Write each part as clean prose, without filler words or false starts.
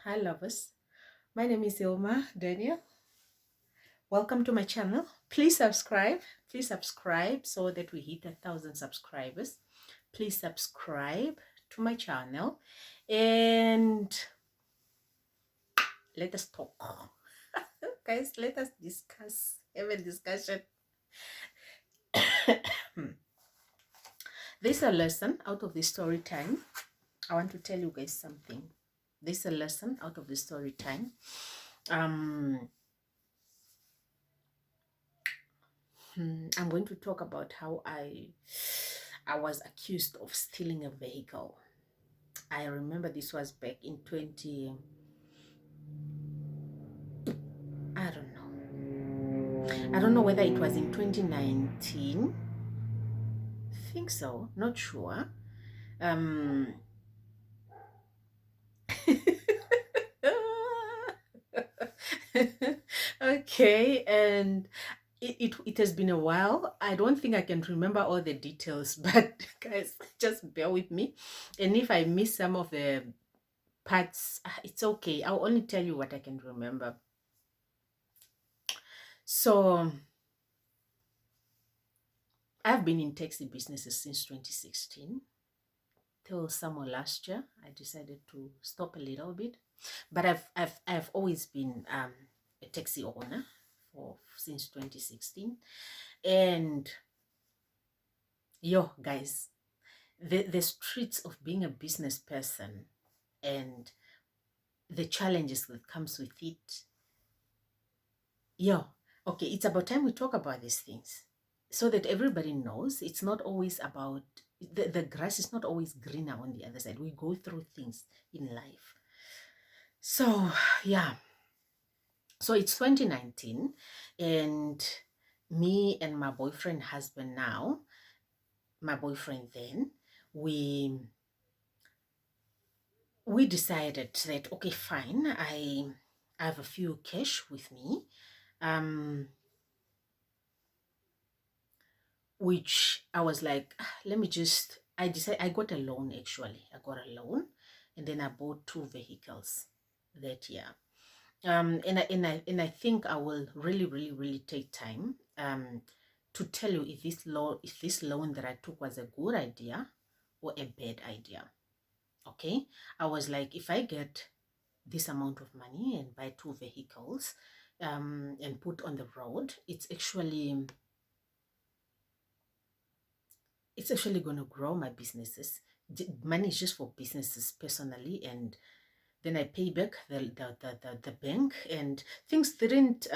Hi lovers, my name is Ilma Daniel. Welcome to my channel. Please subscribe so that we hit 1,000 subscribers. Please subscribe to my channel and let us talk. Guys, let us have a discussion. There's a lesson out of this story time. I want to tell you guys something. There's a lesson out of the story time. I'm going to talk about how I was accused of stealing a vehicle. I remember this was back in 20, I don't know whether it was in 2019. I think so, not sure. Okay, and it has been a while. I don't think I can remember all the details, but guys, just bear with me. And if I miss some of the parts, it's okay. I'll only tell you what I can remember. So I've been in taxi businesses since 2016. Till summer last year, I decided to stop a little bit. But I've always been a taxi owner since 2016. And yo, guys, the streets of being a business person and the challenges that comes with it. Yo, okay, it's about time we talk about these things so that everybody knows it's not always about, the grass is not always greener on the other side. We go through things in life. So, yeah. So it's 2019 and me and my boyfriend, husband now, my boyfriend then, we decided that, okay, fine, I have a few cash with me, which I was like, let me just, I got a loan actually. I got a loan and then I bought 2 vehicles that year. And I think I will really take time to tell you if this loan that I took was a good idea or a bad idea. Okay, I was like, if I get this amount of money and buy 2 vehicles and put on the road, it's actually going to grow my businesses. Money is just for businesses personally, and then I pay back the bank, and things didn't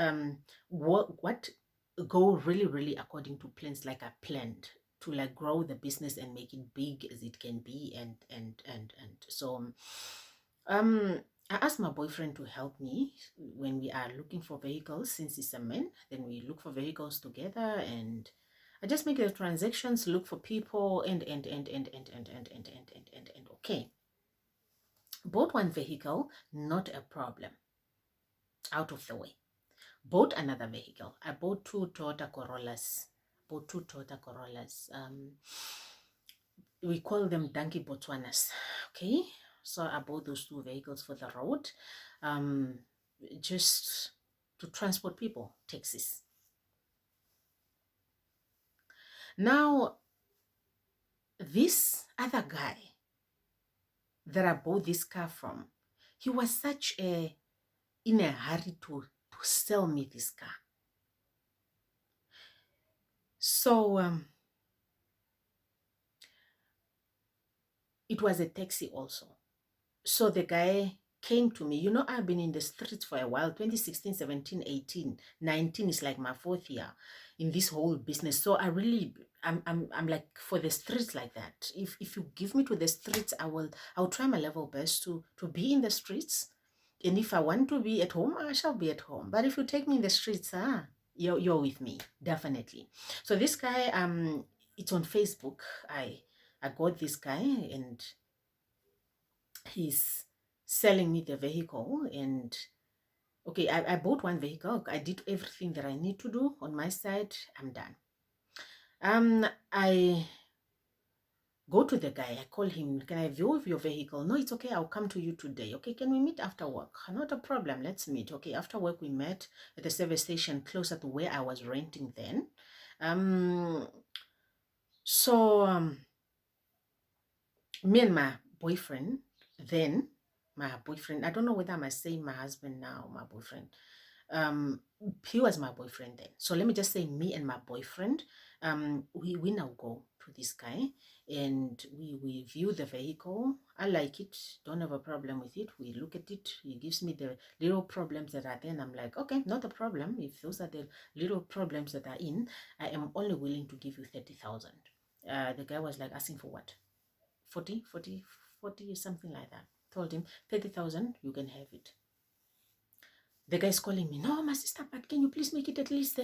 go really according to plans, like I planned to like grow the business and make it big as it can be, and so I asked my boyfriend to help me when we are looking for vehicles. Since he's a man, then we look for vehicles together, and I just make the transactions, look for people, and okay. Bought 1 vehicle, not a problem, out of the way. Bought another vehicle. I bought 2 Toyota Corollas. We call them donkey Botswanas. Okay, so I bought those 2 vehicles for the road, just to transport people, taxis. Now, this other guy that I bought this car from, he was in a hurry to sell me this car. So it was a taxi also. So the guy came to me. I've been in the streets for a while. 2016, 17, 18, 19 is like my 4th year in this whole business. So I'm like for the streets like that. If you give me to the streets, I'll try my level best to be in the streets. And if I want to be at home, I shall be at home. But if you take me in the streets, you're with me, definitely. So this guy, it's on Facebook. I got this guy, and he's selling me the vehicle. And okay, I bought 1 vehicle. I did everything that I need to do on my side. I'm done. I Go to the guy. I call him, can I view your vehicle? No, it's okay. I'll come to you today. Okay, can we meet after work? Not a problem. Let's meet. Okay, after work, we met at the service station closer to where I was renting then. Um, so me and my boyfriend then, my boyfriend, I don't know whether I must say my husband now, my boyfriend. Um, he was my boyfriend then. So let me just say me and my boyfriend, we now go to this guy and we view the vehicle. I like it, don't have a problem with it. We look at it, he gives me the little problems that are there, and I'm like, okay, not a problem. If those are the little problems that are in, I am only willing to give you 30,000. The guy was like asking for what? 40, something like that. Told him 30,000, you can have it. The guy's calling me, no, my sister, but can you please make it at least.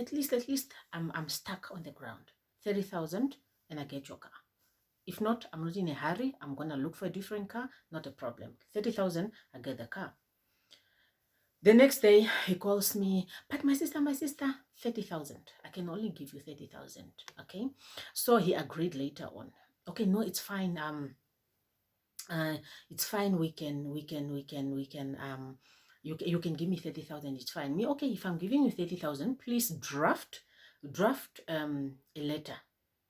I'm stuck on the ground. 30,000 and I get your car. If not, I'm not in a hurry. I'm going to look for a different car. Not a problem. 30,000, I get the car. The next day, he calls me, but my sister, 30,000. I can only give you 30,000. Okay. So he agreed later on. Okay, no, it's fine. It's fine. You can give me 30,000. It's fine. Me, okay, if I'm giving you 30,000, please draft a letter,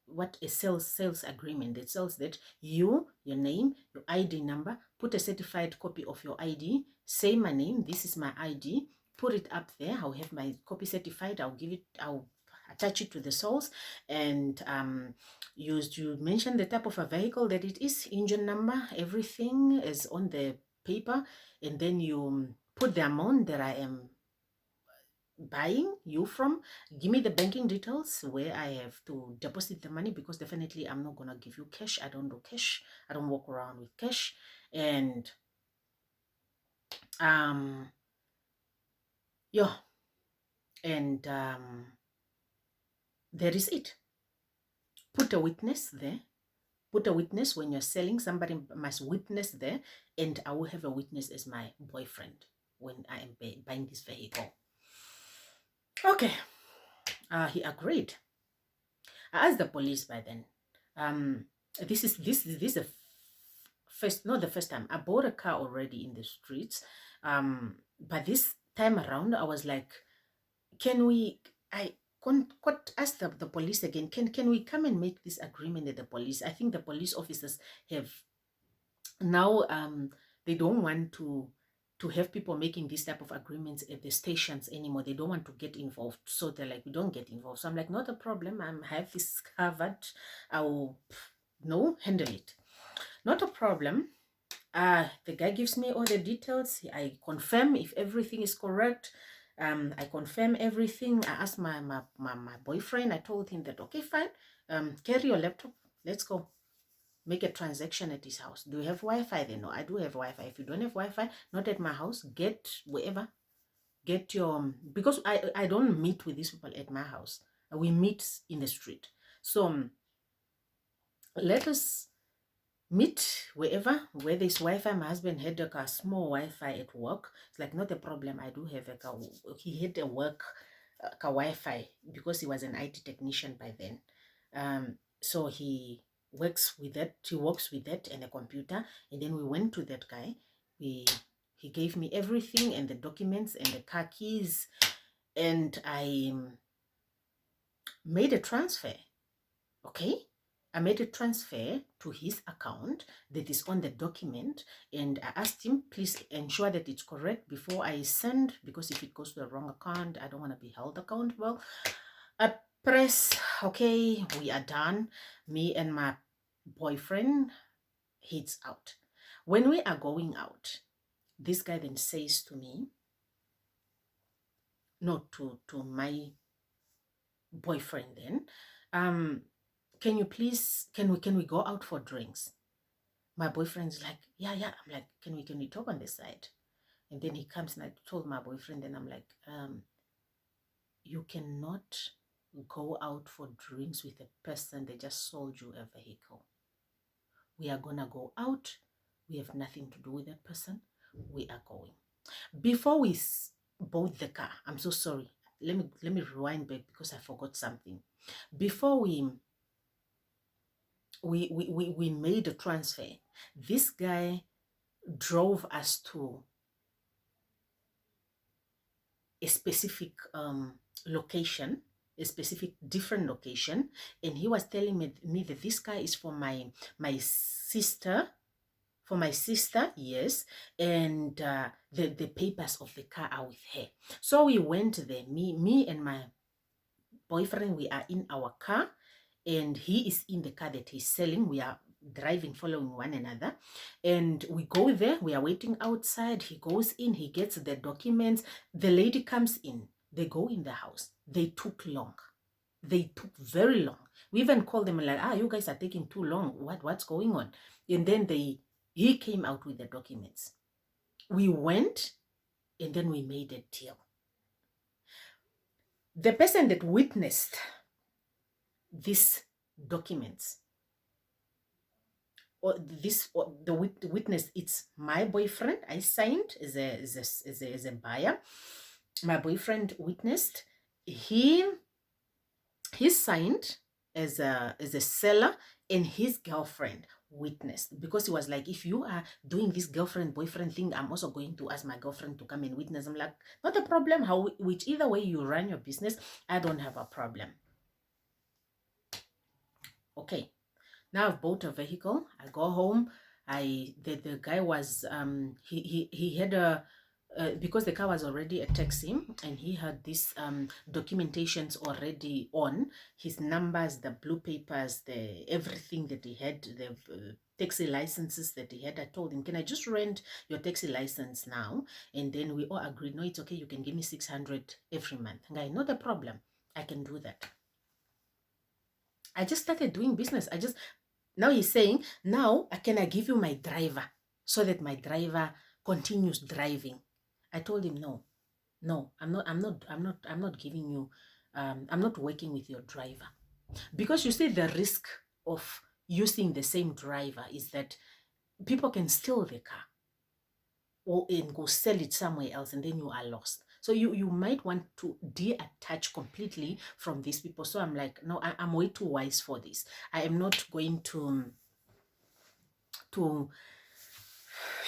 what a sales agreement that says that your name, your ID number, put a certified copy of your ID, say my name, this is my ID, put it up there. I'll have my copy certified. I'll attach it to the source, and you mention the type of a vehicle that it is, engine number, everything is on the paper, and then you put the amount that I am buying you from. Give me the banking details where I have to deposit the money, because definitely I'm not gonna give you cash. I don't do cash. I don't walk around with cash. And yeah, and there is it. Put a witness there. Put a witness when you're selling. Somebody must witness there, and I will have a witness as my boyfriend when I am buying this vehicle. Okay. He agreed. I asked the police by then. This is the first, not the first time. I bought a car already in the streets. But this time around, I was like, can we? I asked the police again. Can we come and make this agreement at the police? I think the police officers have now. They don't want to have people making this type of agreements at the stations anymore. They don't want to get involved. So they're like, we don't get involved. So I'm like, not a problem. I have this covered. I'll handle it. Not a problem. The guy gives me all the details. I confirm if everything is correct. I confirm everything. I asked my boyfriend. I told him that, okay, fine. Carry your laptop. Let's go make a transaction at his house. Do you have Wi-Fi? Then no, I do have Wi-Fi. If you don't have Wi-Fi, not at my house, get wherever. Get your, because I don't meet with these people at my house. We meet in the street. So let us meet wherever, where there's Wi-Fi. My husband had a small Wi-Fi at work. It's like, not a problem. I do have he had a work Wi-Fi because he was an IT technician by then. So he works with that. He works with that and a computer. And then we went to that guy. He gave me everything and the documents and the car keys, and I made a transfer. Okay. I made a transfer to his account that is on the document, and I asked him, please ensure that it's correct before I send, because if it goes to the wrong account, I don't want to be held accountable. I press, okay, we are done. Me and my boyfriend heads out. When we are going out, this guy then says to me, no, to my boyfriend then, can you please, can we go out for drinks? My boyfriend's like, yeah. I'm like, can we talk on this side? And then he comes, and I told my boyfriend, and I'm like, you cannot go out for drinks with a person that just sold you a vehicle. We are gonna go out. We have nothing to do with that person. We are going. Before we bought the car, I'm so sorry. Let me rewind back because I forgot something. Before we we made a transfer. This guy drove us to a specific location, a specific different location, and he was telling me that this car is for my sister, for my sister, yes, and the papers of the car are with her. So we went there, me and my boyfriend, we are in our car, and he is in the car that he's selling. We are driving, following one another, and we go there. We are waiting outside. He goes in, he gets the documents. The lady comes in. They go in the house. They took long. They took very long. We even called them like, you guys are taking too long. What's going on? And then he came out with the documents. We went, and then we made a deal. The person that witnessed these documents, or the witness, it's my boyfriend. I signed as a buyer. My boyfriend witnessed. He signed as a seller, and his girlfriend witnessed, because he was like, if you are doing this girlfriend boyfriend thing, I'm also going to ask my girlfriend to come and witness. I'm like, not a problem. Which either way you run your business, I don't have a problem. Okay, now I've bought a vehicle. I go home. The guy was he had a because the car was already a taxi, and he had this documentations already on his numbers, the blue papers, the everything that he had, the taxi licenses that he had. I told him, can I just rent your taxi license now? And then we all agreed, no, it's okay, you can give me 600 every month. Guy, not a problem, I can do that. I just started doing business. Now he's saying, now can I give you my driver so that my driver continues driving? I told him, no, I'm not giving you, I'm not working with your driver. Because you see, the risk of using the same driver is that people can steal the car and go sell it somewhere else, and then you are lost. So you might want to detach completely from these people. So I'm like, no, I'm way too wise for this. I am not going to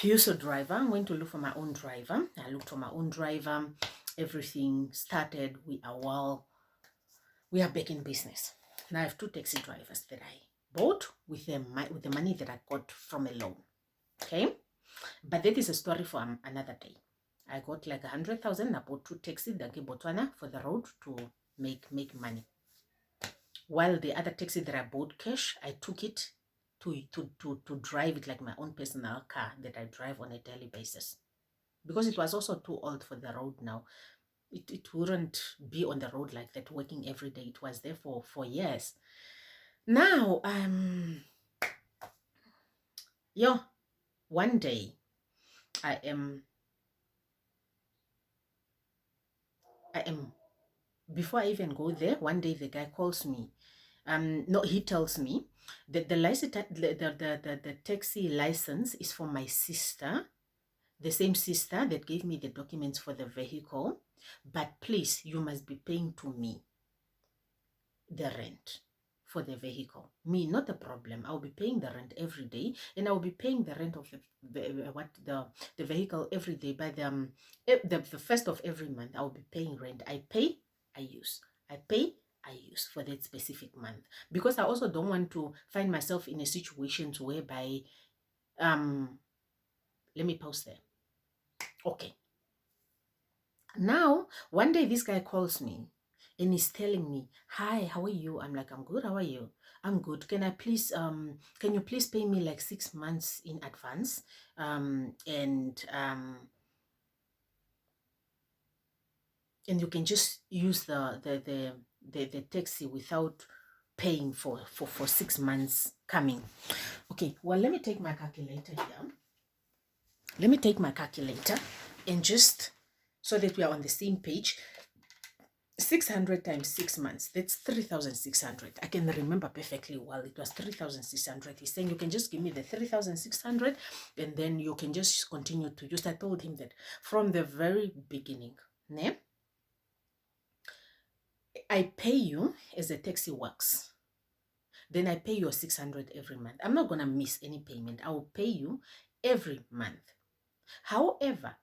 use a driver. I'm going to look for my own driver. I looked for my own driver. Everything started. We are back in business. Now I have 2 taxi drivers that I bought with the money that I got from a loan. Okay, but that is a story for another day. I got like 100,000. I bought 2 taxis, Danke Botswana, for the road to make money. While the other taxi that I bought cash, I took it to drive it like my own personal car that I drive on a daily basis, because it was also too old for the road now. It wouldn't be on the road like that, working every day. It was there for years. Now, one day I am, before I even go there, one day the guy calls me. No, he tells me that the license, the taxi license is for my sister, the same sister that gave me the documents for the vehicle. But please, you must be paying to me the rent for the vehicle. Me, not a problem. I'll be paying the rent every day, and I'll be paying the rent of the vehicle every day. By the first of every month, I'll be paying rent. I pay, I use. I pay, I use for that specific month, because I also don't want to find myself in a situation whereby let me pause there. Okay. Now, one day this guy calls me and he's telling me, hi, how are you? I'm like, I'm good. How are you? I'm good. Can you please pay me like 6 months in advance? And you can just use the taxi without paying for 6 months coming. Okay, well, let me take my calculator here. Let me take my calculator, and just so that we are on the same page, 600 times 6 months, that's 3,600. I can remember perfectly well. It was 3,600. He's saying, you can just give me the 3,600 and then you can just continue to use. I told him that from the very beginning, ne? I pay you as a taxi works. then I pay you 600 every month. I'm not going to miss any payment. I will pay you every month. However,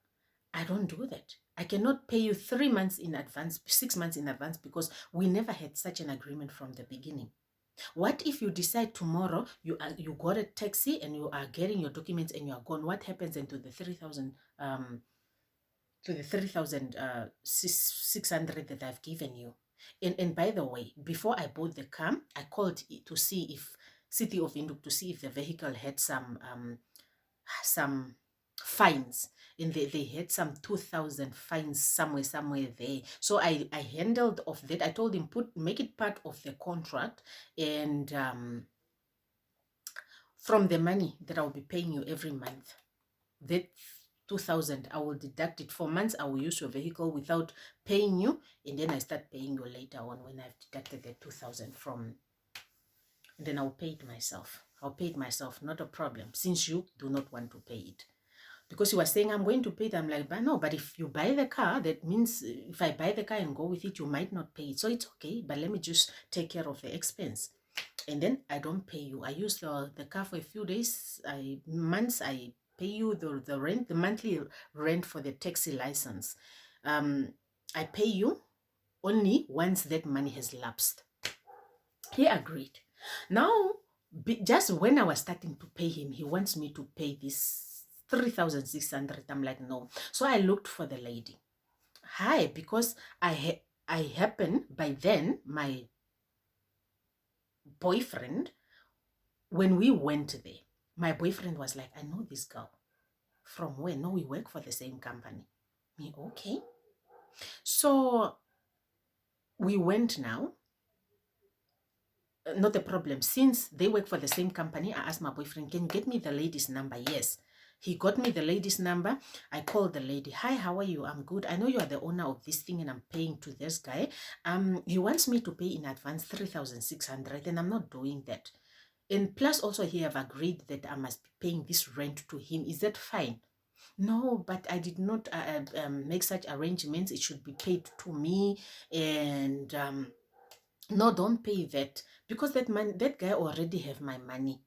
I don't do that. I cannot pay you 3 months in advance, 6 months in advance, because we never had such an agreement from the beginning. What if you decide tomorrow you got a taxi and you are getting your documents and you are gone? What happens then to the 3,600 that I've given you? And by the way, before I bought the car, I called to see if City of Windhoek, to see if the vehicle had some fines, and they had some 2,000 fines somewhere there. So I handled of that. I told him make it part of the contract, and from the money that I'll be paying you every month, that 2,000 I will deduct it. For months I will use your vehicle without paying you, and then I start paying you later on when I've deducted the 2,000 from, and then I'll pay it myself. I'll pay it myself, not a problem, since you do not want to pay it. Because you were saying, I'm going to pay it. I'm like, but no, but if you buy the car, that means if I buy the car and go with it, you might not pay it. So it's okay, but let me just take care of the expense. And then I don't pay you. I use the car for a few days, months. I pay you the rent, the monthly rent for the taxi license. I pay you only once that money has lapsed. He agreed. Now, just when I was starting to pay him, he wants me to pay this 3,600. I'm like, no. So I looked for the lady. Hi, because I happen, by then, my boyfriend, when we went there, my boyfriend was like, I know this girl. From where? No, we work for the same company. Me, okay. So we went now. Not a problem. Since they work for the same company, I asked my boyfriend, can you get me the lady's number? Yes. He got me the lady's number. I called the lady. Hi, how are you? I'm good. I know you are the owner of this thing and I'm paying to this guy. He wants me to pay in advance 3,600 and I'm not doing that. And plus also he have agreed that I must be paying this rent to him. Is that fine? No, but I did not make such arrangements. It should be paid to me. And no, don't pay that, because that guy already have my money.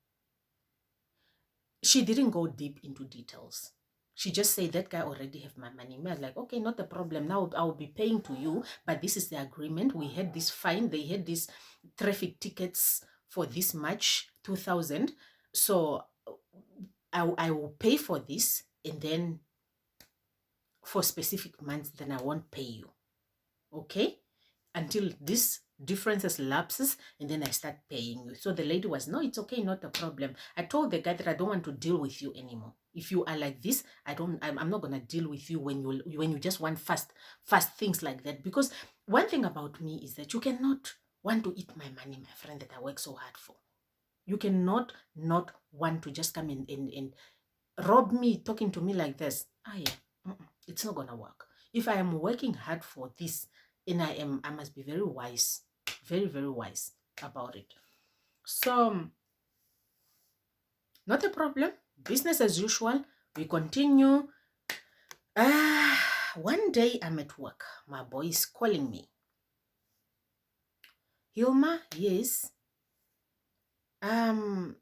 She didn't go deep into details. She just said that guy already have my money. Me, I was like, okay, not a problem. Now I will be paying to you, but this is the agreement. We had this fine. They had these traffic tickets for this much, 2,000. So I will pay for this, and then for specific months, then I won't pay you. Okay? Until this differences lapses, and then I start paying you. So the lady was, no, it's okay, not a problem. I told the guy that I don't want to deal with you anymore. If you are like this, I'm not gonna deal with you when you just want fast things like that. Because one thing about me is that you cannot want to eat my money, my friend, that I work so hard for. You cannot not want to just come in and rob me, talking to me like this. It's not gonna work. If I am working hard for this, and I must be very wise, very, very wise about it. So, not a problem. Business as usual. We continue. One day I'm at work. My boy is calling me. Hilma, yes. There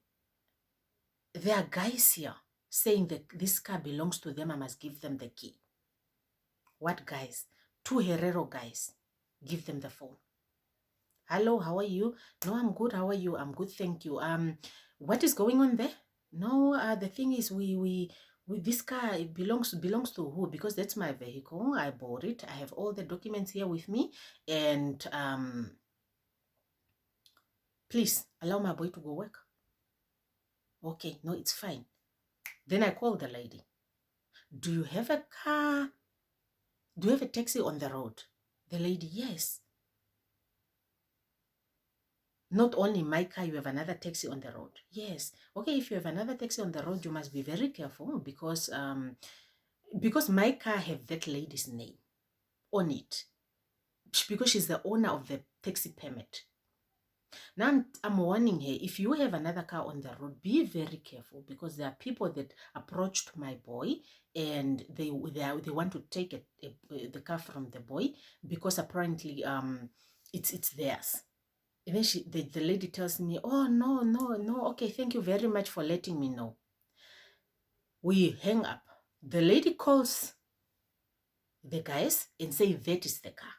are guys here saying that this car belongs to them. I must give them the key. What guys? 2 Herrero guys. Give them the phone. Hello, how are you? No, I'm good. How are you? I'm good, thank you. What is going on there? No, the thing is, we this car, it belongs to who? Because that's my vehicle. I bought it. I have all the documents here with me, and please allow my boy to go work. Okay, no, it's fine. Then I called the lady. Do you have a car? Do you have a taxi on the road? The lady, yes. Not only my car, you have another taxi on the road. Yes. Okay, if you have another taxi on the road, you must be very careful, because my car have that lady's name on it, because she's the owner of the taxi permit. Now I'm warning her, if you have another car on the road, be very careful, because there are people that approached my boy and they want to take the car from the boy, because apparently it's theirs. And then the lady tells me, oh, no, no, no. Okay, thank you very much for letting me know. We hang up. The lady calls the guys and say, that is the car.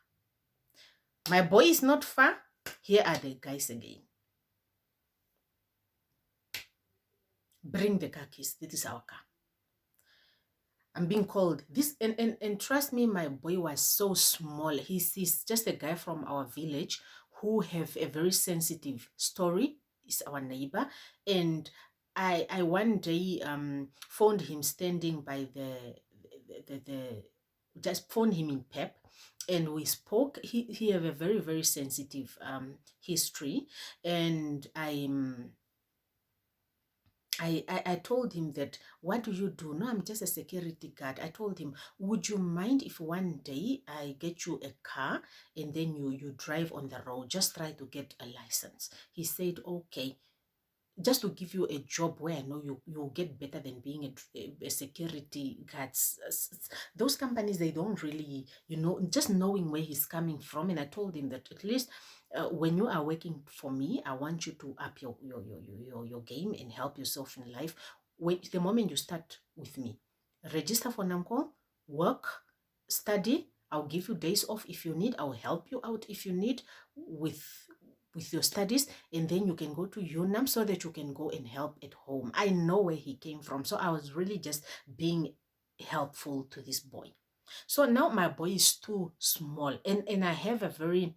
My boy is not far. Here are the guys again. Bring the car keys. This is our car. I'm being called this, and trust me, my boy was so small. He's just a guy from our village who have a very sensitive story. He's our neighbor, and I one day phoned him standing by the just phoned him in Pep, and we spoke. He have a very, very sensitive history, and I told him that, what do you do? No, I'm just a security guard. I told him, would you mind if one day I get you a car and then you drive on the road? Just try to get a license. He said, okay. Just to give you a job where I know you'll get better than being a security guard. Those companies, they don't really, just knowing where he's coming from. And I told him that at least when you are working for me, I want you to up your game and help yourself in life. The moment you start with me, register for NAMCO, work, study. I'll give you days off if you need. I'll help you out if you need with your studies, and then you can go to UNAM so that you can go and help at home. I know where he came from, so I was really just being helpful to this boy. So now my boy is too small, and I have a very,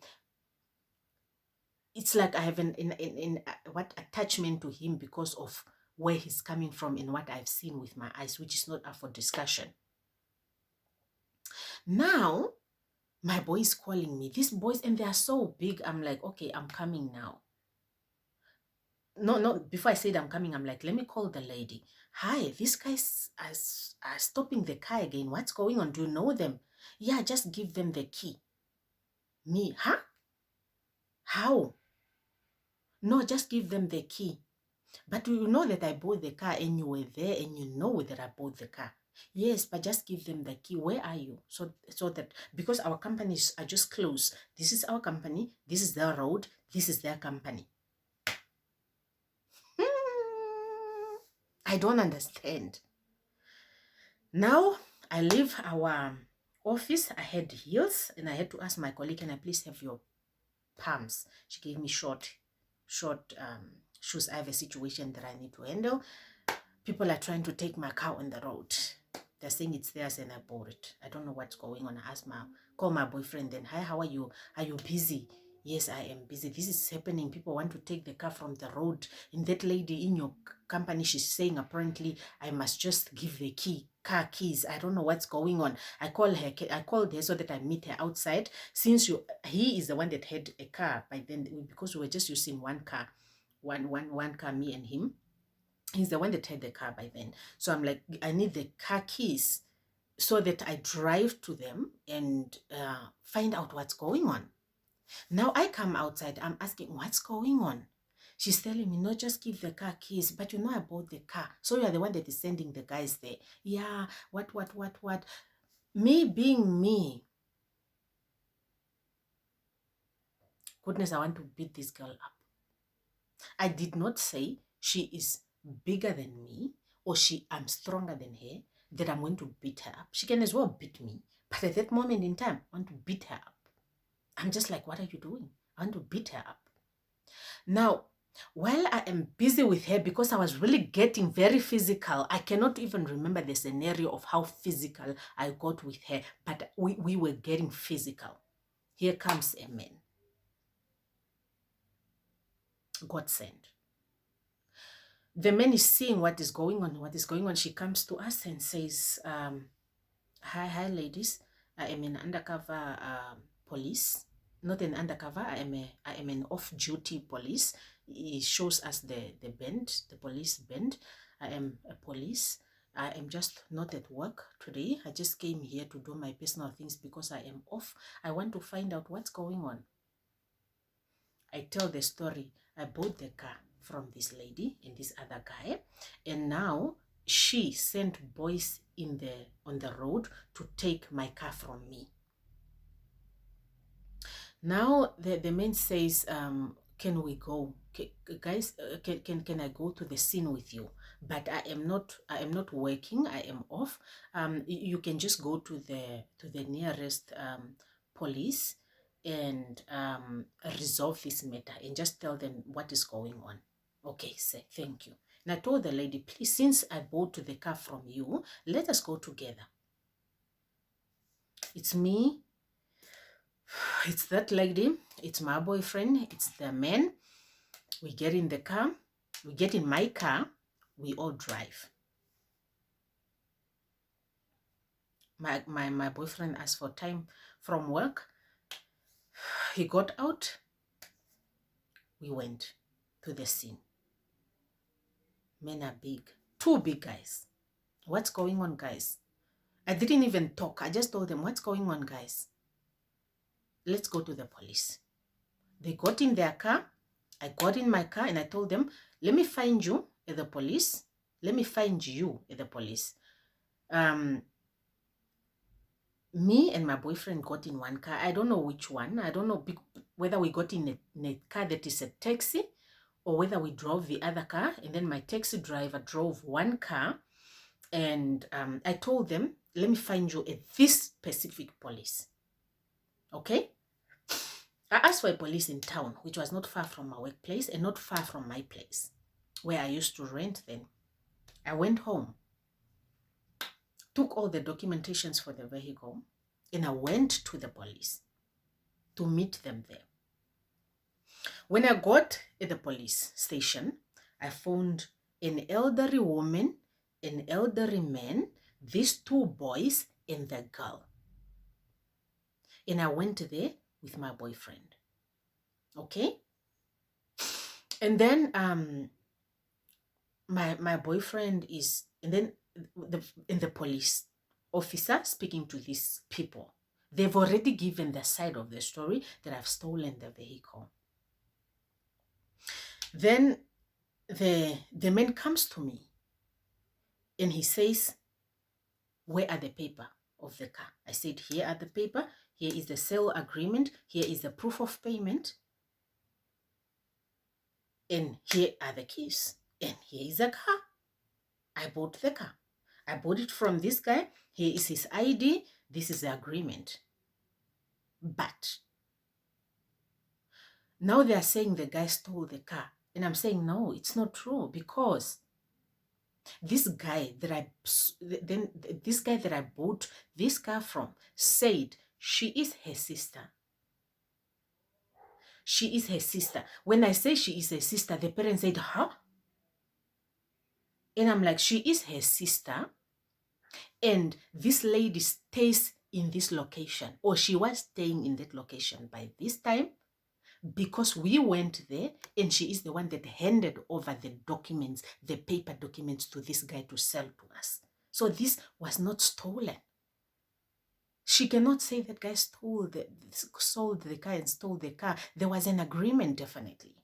it's like I have what attachment to him because of where he's coming from and what I've seen with my eyes, which is not up for discussion. Now my boy is calling me. These boys, and they are so big. I'm like, okay, I'm coming now. No, before I said I'm coming, I'm like, let me call the lady. Hi, these guys are stopping the car again. What's going on? Do you know them? Yeah, just give them the key. Me, huh? How? No, just give them the key. But you know that I bought the car and you were there and you know that I bought the car. Yes, but just give them the key. Where are you? So that, because our companies are just close. This is our company. This is their road. This is their company. I don't understand. Now I leave our office. I had heels and I had to ask my colleague, can I please have your palms? She gave me short shoes. I have a situation that I need to handle. People are trying to take my car on the road. They're saying it's theirs and I bought it. I don't know what's going on. I call my boyfriend then, hi, how are you? Are you busy? Yes, I am busy. This is happening. People want to take the car from the road. And that lady in your company, she's saying apparently I must just give the car keys. I don't know what's going on. I called her so that I meet her outside. Since he is the one that had a car by then, because we were just using one car, one car, me and him. He's the one that had the car by then. So I'm like, I need the car keys so that I drive to them and find out what's going on. Now I come outside, I'm asking, what's going on? She's telling me, no, just give the car keys. But you know I bought the car. So you are the one that is sending the guys there. Yeah, what? Me being me. Goodness, I want to beat this girl up. I did not say she is bigger than me or I'm stronger than her, that I'm going to beat her up. She can as well beat me. But at that moment in time, I want to beat her up. I'm just like, what are you doing? I want to beat her up. Now, while I am busy with her, because I was really getting very physical, I cannot even remember the scenario of how physical I got with her, but we were getting physical. Here comes a man. God sent. The man is seeing what is going on. She comes to us and says, hi ladies, I am an undercover police. Not an undercover, I am an off-duty police. He shows us the band, the police band. I am a police. I am just not at work today. I just came here to do my personal things because I am off. I want to find out what's going on. I tell the story. I bought the car from this lady and this other guy, and now she sent boys on the road to take my car from me. Now the man says, can we go? Guys, can I go to the scene with you? But I am not working. I am off. You can just go to the nearest police and resolve this matter and just tell them what is going on. Okay, say thank you. And I told the lady, please, since I bought the car from you, let us go together. It's me, it's that lady, it's my boyfriend, it's the man. We get in the car, we get in my car, we all drive. My boyfriend asked for time from work. He got out. We went to the scene. Men are big, two big guys. What's going on, guys? I didn't even talk. I just told them, what's going on, guys? Let's go to the police. They got in their car. I got in my car and I told them, let me find you at the police. Let me find you at the police. Me and my boyfriend got in one car. I don't know which one. I don't know whether we got in a car that is a taxi or whether we drove the other car. And then my taxi driver drove one car. And I told them, let me find you at this specific police. Okay? I asked for a police in town, which was not far from my workplace and not far from my place, where I used to rent then. I went home, took all the documentations for the vehicle, and I went to the police to meet them there. When I got at the police station, I found an elderly woman, an elderly man, these two boys, and the girl. And I went there with my boyfriend. Okay? And then my boyfriend is, and then the police officer speaking to these people. They've already given the side of the story that I've stolen the vehicle. Then the man comes to me and he says, where are the paper of the car? I said, here are the paper. Here is the sale agreement. Here is the proof of payment. And here are the keys. And here is the car. I bought the car. I bought it from this guy. Here is his ID. This is the agreement. But now they are saying the guy stole the car. And I'm saying, no, it's not true, because this guy that I bought this car from said she is her sister. She is her sister. When I say she is her sister, the parents said, huh? And I'm like, she is her sister. And this lady stays in this location, or she was staying in that location by this time, because we went there and she is the one that handed over the documents, the paper documents, to this guy to sell to us. So this was not stolen. She cannot say that guy sold the car and stole the car. There was an agreement, definitely.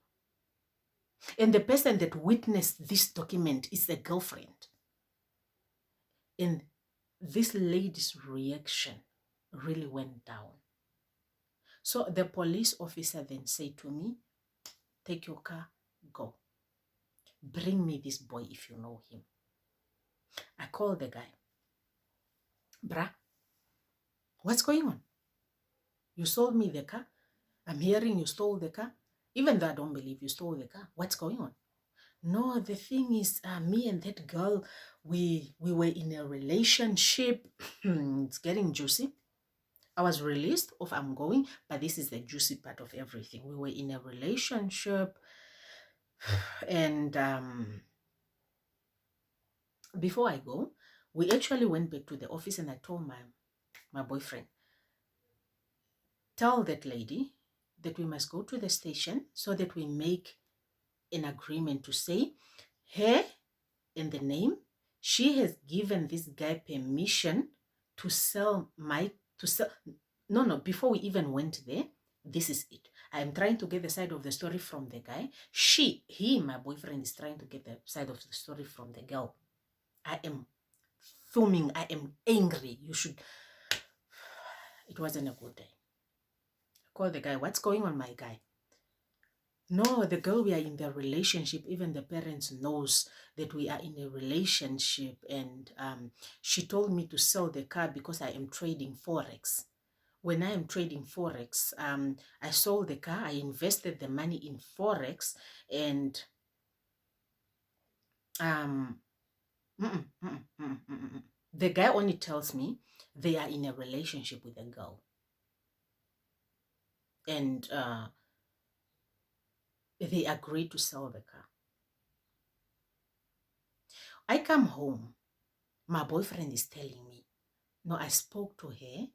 And the person that witnessed this document is the girlfriend. And this lady's reaction really went down. So the police officer then said to me, take your car, go. Bring me this boy if you know him. I called the guy. Bruh, what's going on? You sold me the car. I'm hearing you stole the car. Even though I don't believe you stole the car. What's going on? No, the thing is, me and that girl, we were in a relationship. It's getting juicy. I was released off, I'm going, but this is the juicy part of everything. We were in a relationship, and before I go, we actually went back to the office, and I told my boyfriend, tell that lady that we must go to the station so that we make an agreement to say her and the name, she has given this guy permission to sell no, before we even went there, this is it. I'm trying to get the side of the story from the guy. My boyfriend is trying to get the side of the story from the girl. I am fuming. I am angry. It wasn't a good day. I called the guy. What's going on, my guy? No, the girl, we are in the relationship. Even the parents knows that we are in a relationship. And she told me to sell the car because I am trading Forex. When I am trading Forex, I sold the car, I invested the money in Forex, and um, mm -mm, mm -mm, mm -mm, mm -mm. The guy only tells me they are in a relationship with a girl. And they agreed to sell the car. I come home. My boyfriend is telling me, no, I spoke to her,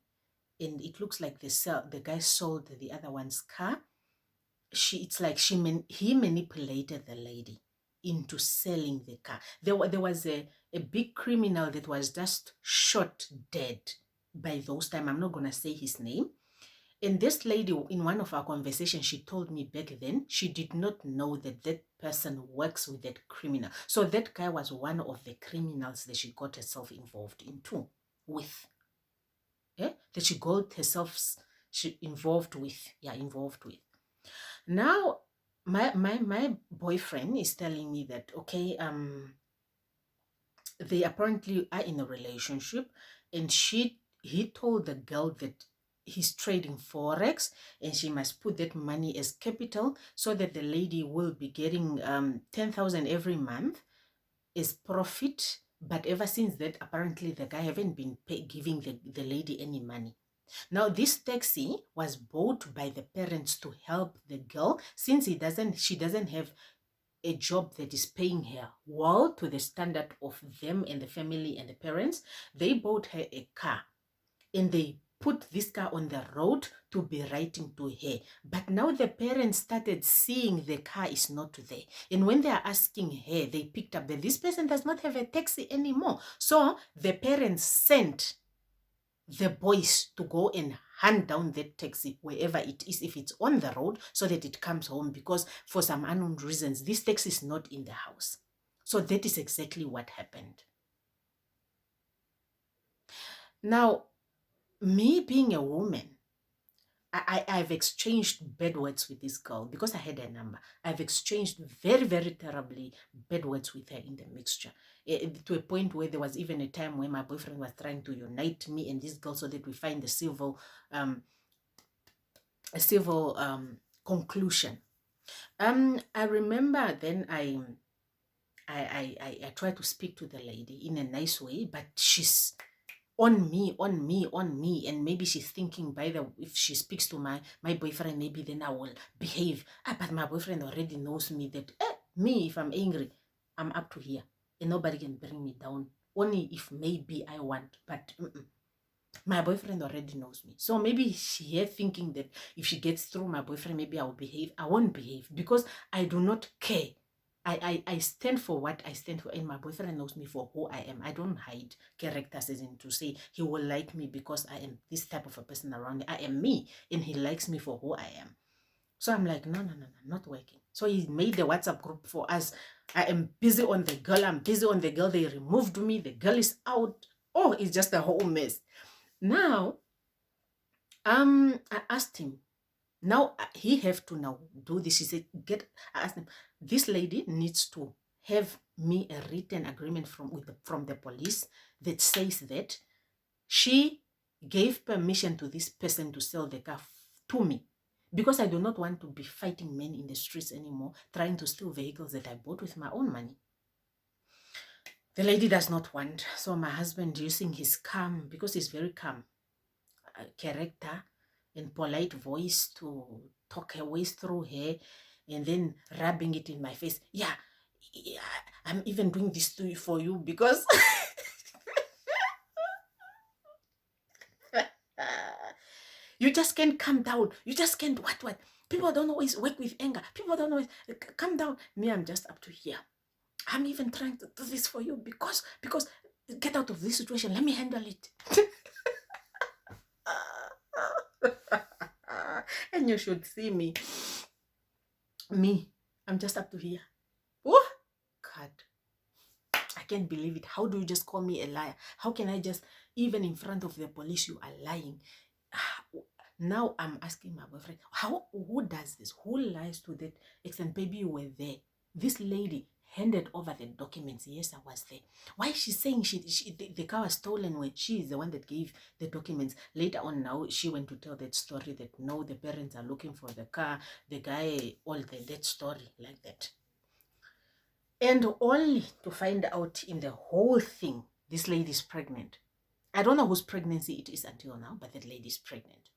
and it looks like the guy sold the other one's car. It's like he manipulated the lady into selling the car. There was a big criminal that was just shot dead by those time. I'm not gonna say his name. And this lady, in one of our conversations, she told me back then she did not know that that person works with that criminal. So that guy was one of the criminals that she got herself involved into with. Yeah? That she got herself involved with. Yeah, involved with. Now, my boyfriend is telling me that, okay, they apparently are in a relationship, and he told the girl that he's trading Forex and she must put that money as capital so that the lady will be getting 10,000 every month as profit. But ever since that, apparently the guy haven't been giving the lady any money. Now, this taxi was bought by the parents to help the girl, since she doesn't have a job that is paying her well to the standard of them and the family and the parents. They bought her a car, and they put this car on the road to be writing to her. But now the parents started seeing the car is not there. And when they are asking her, they picked up that this person does not have a taxi anymore. So the parents sent the boys to go and hand down that taxi wherever it is, if it's on the road, so that it comes home, because for some unknown reasons, this taxi is not in the house. So that is exactly what happened. Now, me being a woman, I've exchanged bad words with this girl because I had her number. I've exchanged very, very terribly bad words with her in the mixture. To a point where there was even a time where my boyfriend was trying to unite me and this girl so that we find um, a civil conclusion. I remember then I tried to speak to the lady in a nice way, but she's on me, on me, on me. And maybe she's thinking, if she speaks to my boyfriend, maybe then I will behave. But my boyfriend already knows me that, me, if I'm angry, I'm up to here. And nobody can bring me down. Only if maybe I want, but my boyfriend already knows me. So maybe she here thinking that if she gets through my boyfriend, maybe I will behave. I won't behave because I do not care. I stand for what I stand for, and my boyfriend knows me for who I am. I don't hide characters as in to say he will like me because I am this type of a person around me. I am me, and he likes me for who I am. So I'm like, no, not working. So he made the WhatsApp group for us. I am busy on the girl. I'm busy on the girl. They removed me. The girl is out. Oh, it's just a whole mess. Now, I asked him. Now he have to now do this. He said, I asked him, this lady needs to have me a written agreement from the police that says that she gave permission to this person to sell the car to me, because I do not want to be fighting men in the streets anymore, trying to steal vehicles that I bought with my own money. The lady does not want. So my husband, using his calm, because he's very calm, character and polite voice, to talk her ways through her, and then rubbing it in my face. Yeah, I'm even doing this to you for you because you just can't calm down. You just can't what. People don't always work with anger. People don't always calm down. Me, I'm just up to here. I'm even trying to do this for you because get out of this situation. Let me handle it. And you should see me. I'm just up to here. Oh, God. I can't believe it. How do you just call me a liar? How can I just, even in front of the police, you are lying? Now I'm asking my boyfriend, who does this? Who lies to that extent? Baby, you were there. This lady handed over the documents. Yes, I was there. Why is she saying the car was stolen when she is the one that gave the documents? Later on now, she went to tell that story that no, the parents are looking for the car, the guy, that story like that. And only to find out in the whole thing, this lady is pregnant. I don't know whose pregnancy it is until now, but that lady is pregnant.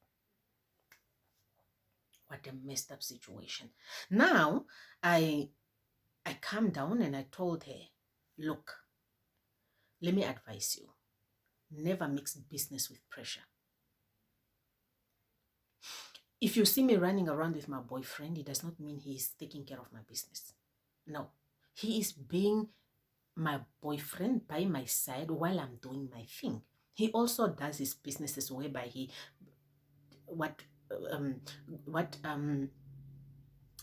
What a messed up situation. Now, I calmed down and I told her, look, let me advise you. Never mix business with pressure. If you see me running around with my boyfriend, it does not mean he is taking care of my business. No, he is being my boyfriend by my side while I'm doing my thing. He also does his businesses whereby he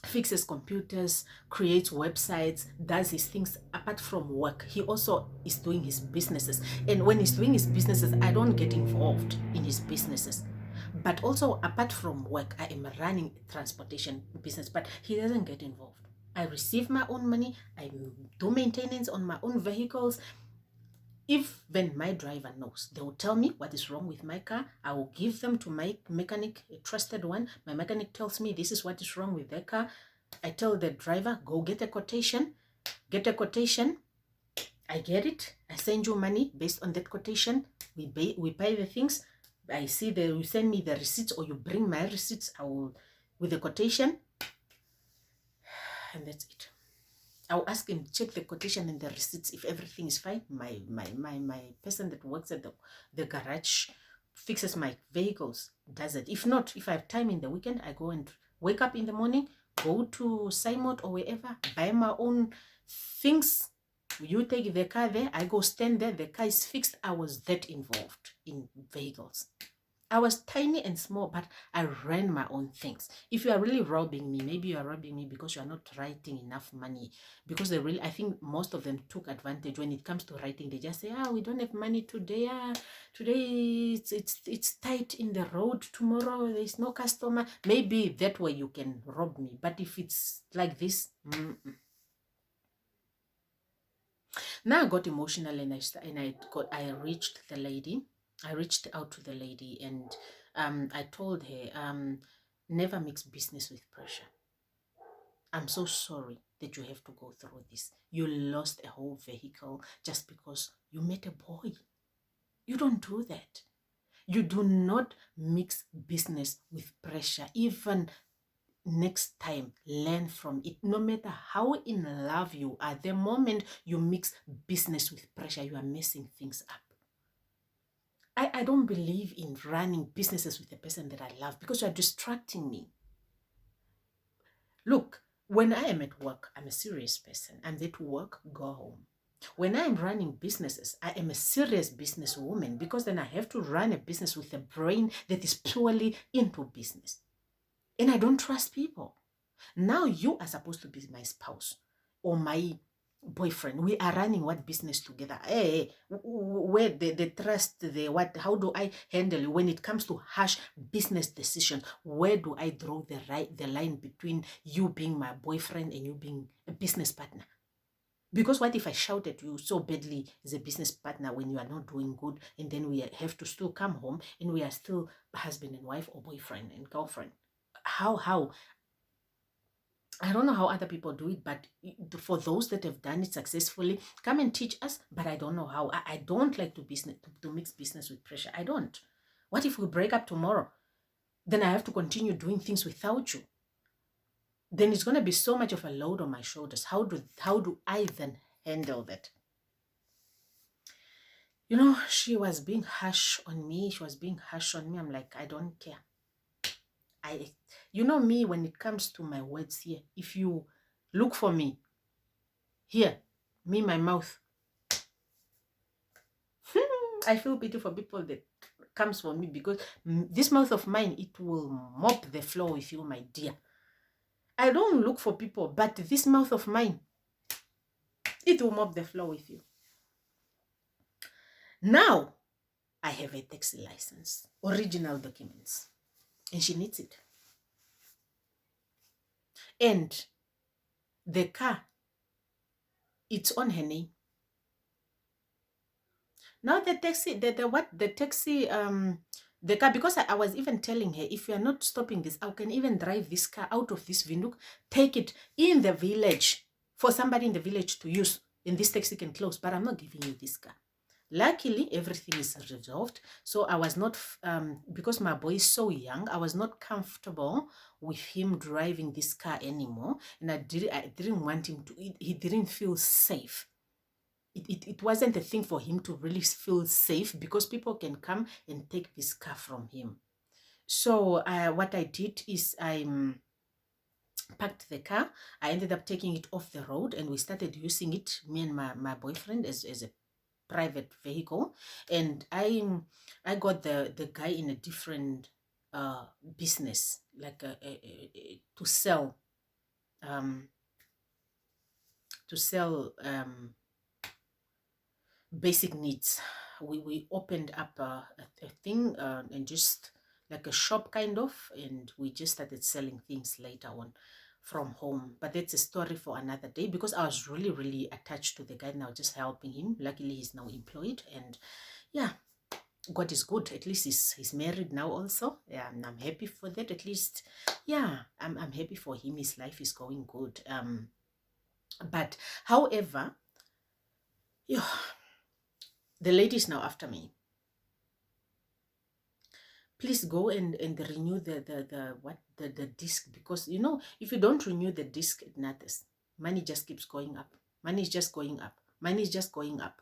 fixes computers, creates websites, does his things apart from work. He also is doing his businesses. And when he's doing his businesses, I don't get involved in his businesses. But also apart from work, I am running a transportation business, but he doesn't get involved. I receive my own money. I do maintenance on my own vehicles. Even my driver knows. They will tell me what is wrong with my car. I will give them to my mechanic, a trusted one. My mechanic tells me this is what is wrong with their car. I tell the driver, go get a quotation. Get a quotation. I get it. I send you money based on that quotation. We pay the things. I see you send me the receipts or you bring my receipts. I will with the quotation. And that's it. I'll ask him, check the quotation and the receipts. If everything is fine, my person that works at the garage fixes my vehicles, does it. If not, if I have time in the weekend, I go and wake up in the morning, go to Simot or wherever, buy my own things. You take the car there, I go stand there, the car is fixed. I was that involved in vehicles. I was tiny and small, but I ran my own things. If you are really robbing me, maybe you are robbing me because you are not writing enough money. Because I think most of them took advantage when it comes to writing. They just say, we don't have money today. Today it's tight in the road. Tomorrow there's no customer. Maybe that way you can rob me. But if it's like this, Now I got emotional and I reached the lady. I reached out to the lady and I told her, never mix business with pressure. I'm so sorry that you have to go through this. You lost a whole vehicle just because you met a boy. You don't do that. You do not mix business with pressure. Even next time, learn from it. No matter how in love you are, the moment you mix business with pressure, you are messing things up. I don't believe in running businesses with a person that I love because you are distracting me. Look, when I am at work, I'm a serious person. I'm there to work, go home. When I'm running businesses, I am a serious businesswoman because then I have to run a business with a brain that is purely into business. And I don't trust people. Now you are supposed to be my spouse or my boyfriend. We are running what business together. Hey, where the trust, how do I handle it when it comes to harsh business decisions? Where do I draw the line between you being my boyfriend and you being a business partner? Because what if I shout at you so badly as a business partner when you are not doing good, and then we have to still come home and we are still husband and wife or boyfriend and girlfriend? How? I don't know how other people do it, but for those that have done it successfully, come and teach us. But I don't know how. I don't like to mix business with pressure. I don't. What if we break up tomorrow? Then I have to continue doing things without you. Then it's going to be so much of a load on my shoulders. How do I then handle that? You know, she was being harsh on me. I'm like, I don't care. You know me, when it comes to my words here, if you look for me, here, me, my mouth, I feel pity for people that comes for me because this mouth of mine, it will mop the floor with you, my dear. I don't look for people, but this mouth of mine, it will mop the floor with you. Now, I have a taxi license, original documents. and she needs it. And the car, it's on her name. Now the taxi, the car, because I was even telling her, if you are not stopping this, I can even drive this car out of this Vinduk, take it in the village for somebody in the village to use, and this taxi can close, but I'm not giving you this car. Luckily, everything is resolved. So I was not, because my boy is so young, I was not comfortable with him driving this car anymore. And I didn't want him to, he didn't feel safe. It wasn't a thing for him to really feel safe because people can come and take this car from him. So what I did is I parked the car. I ended up taking it off the road and we started using it, me and my boyfriend, as a private vehicle. And I got the guy in a different business, like to sell basic needs. We opened up a thing and just like a shop kind of, and we just started selling things later on from home. But that's a story for another day, because I was really, really attached to the guy now, just helping him. Luckily, he's now employed, and yeah, God is good. At least he's married now also. Yeah, and I'm happy for that. At least, yeah, I'm happy for him. His life is going good. But however, yeah, the lady is now after me. Please go and renew the disc, because you know, if you don't renew the disc, it matters. Money just keeps going up. Money is just going up. Money is just going up.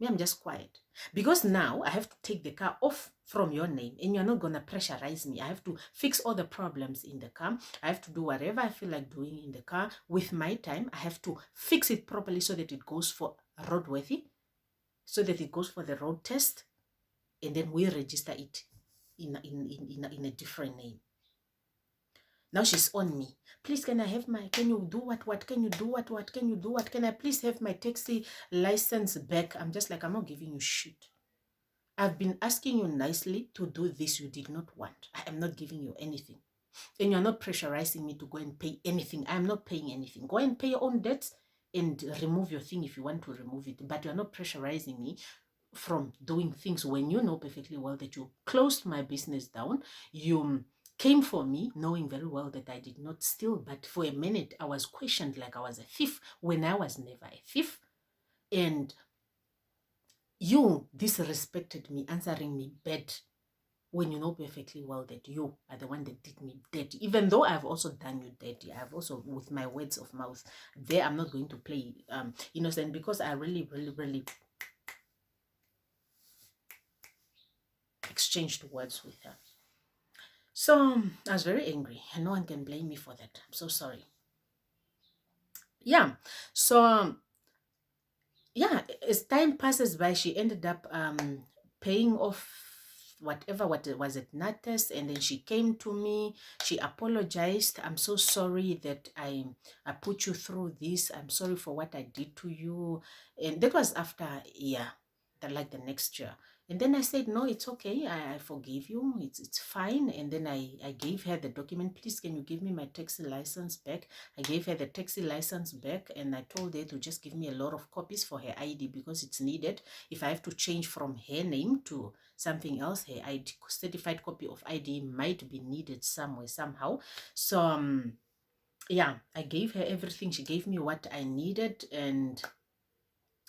Me, I'm just quiet, because now I have to take the car off from your name, and you're not gonna pressurize me. I have to fix all the problems in the car. I have to do whatever I feel like doing in the car with my time. I have to fix it properly so that it goes for roadworthy, so that it goes for the road test, and then we register it in a different name. Now she's on me. Please, can I have my, can you do what, can you do what, can you do what, can I please have my taxi license back? I'm just like, I'm not giving you shit. I've been asking you nicely to do this you did not want. I am not giving you anything. And you're not pressurizing me to go and pay anything. I'm not paying anything. Go and pay your own debts and remove your thing if you want to remove it. But you're not pressurizing me from doing things when you know perfectly well that you closed my business down. You came for me knowing very well that I did not steal, but for a minute I was questioned like I was a thief when I was never a thief. And you disrespected me, answering me bad when you know perfectly well that you are the one that did me dirty, even though I've also done you dirty. I've also, with my words of mouth there, I'm not going to play innocent, because I really, really, really exchanged words with her. So I was very angry, and no one can blame me for that. I'm so sorry. Yeah. So yeah, as time passes by, she ended up paying off whatever what was at Natas, and then she came to me. She apologized. I'm so sorry that I put you through this. I'm sorry for what I did to you. And that was after a year, like the next year. And then I said, no, it's okay. I forgive you. It's fine. And then I gave her the document. Please, can you give me my taxi license back? I gave her the taxi license back, and I told her to just give me a lot of copies for her ID, because it's needed. If I have to change from her name to something else, her ID, certified copy of ID might be needed somewhere, somehow. So yeah, I gave her everything. She gave me what I needed. And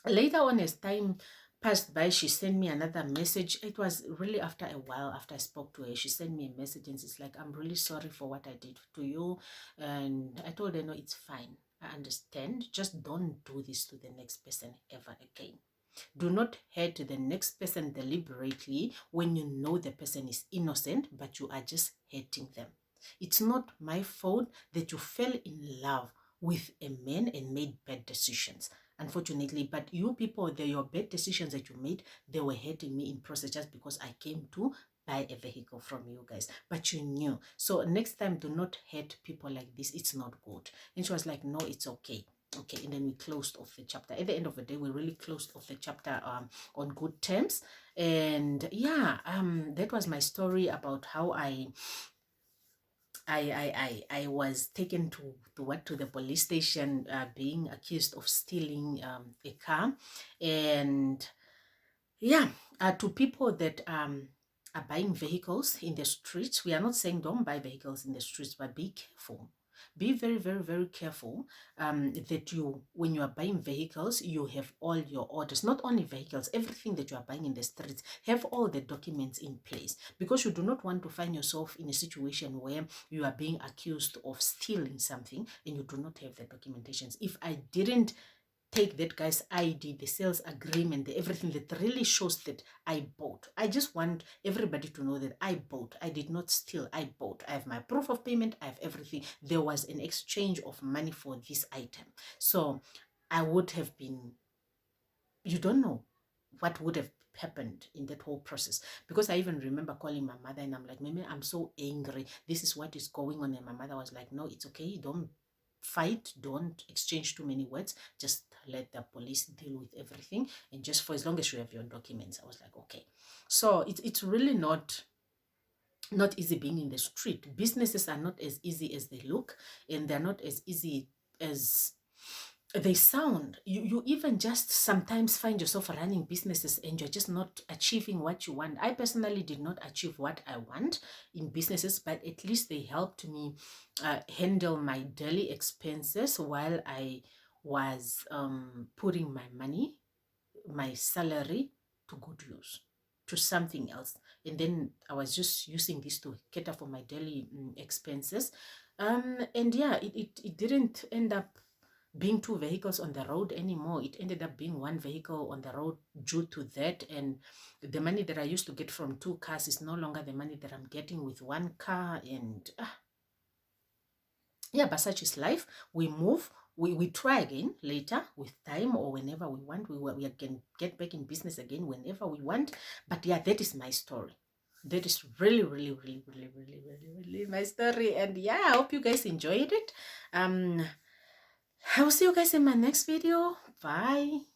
later on, as time passed by, she sent me another message. It was really after a while, after I spoke to her, she sent me a message, and it's like, I'm really sorry for what I did to you. And I told her, no, it's fine. I understand. Just don't do this to the next person ever again. Do not hurt the next person deliberately when you know the person is innocent, but you are just hurting them. It's not my fault that you fell in love with a man and made bad decisions, unfortunately. But you people, your bad decisions that you made, they were hurting me in process, just because I came to buy a vehicle from you guys. But you knew. So next time, do not hurt people like this. It's not good. And she was like, no, it's okay. Okay, and then we closed off the chapter. At the end of the day, we really closed off the chapter on good terms. And yeah, that was my story about how I I was taken to the police station, being accused of stealing a car. And yeah, to people that are buying vehicles in the streets, we are not saying don't buy vehicles in the streets, but be careful. Be very, very, very careful that when you are buying vehicles, you have all your orders, not only vehicles, everything that you are buying in the streets, have all the documents in place, because you do not want to find yourself in a situation where you are being accused of stealing something and you do not have the documentations. If I didn't take that guy's ID, the sales agreement, everything that really shows that I bought. I just want everybody to know that I bought. I did not steal. I bought. I have my proof of payment. I have everything. There was an exchange of money for this item. So I would have been, you don't know what would have happened in that whole process, because I even remember calling my mother and I'm like, Mimi, I'm so angry, this is what is going on. And my mother was like, no, it's okay, don't fight, don't exchange too many words, just let the police deal with everything, and just for as long as you have your documents. I was like, okay. So it's really not easy being in the street. Businesses are not as easy as they look, and they're not as easy as they sound. You even just sometimes find yourself running businesses and you're just not achieving what you want. I personally did not achieve what I want in businesses, but at least they helped me handle my daily expenses while I was putting my money, my salary, to good use, to something else. And then I was just using this to cater for my daily expenses. And yeah, it didn't end up being two vehicles on the road anymore. It ended up being one vehicle on the road due to that. And the money that I used to get from two cars is no longer the money that I'm getting with one car. And yeah, but such is life. We move. We try again later with time, or whenever we want. We can get back in business again whenever we want. But yeah, that is my story. That is really, really, really, really, really, really, really my story. And yeah, I hope you guys enjoyed it. I will see you guys in my next video. Bye.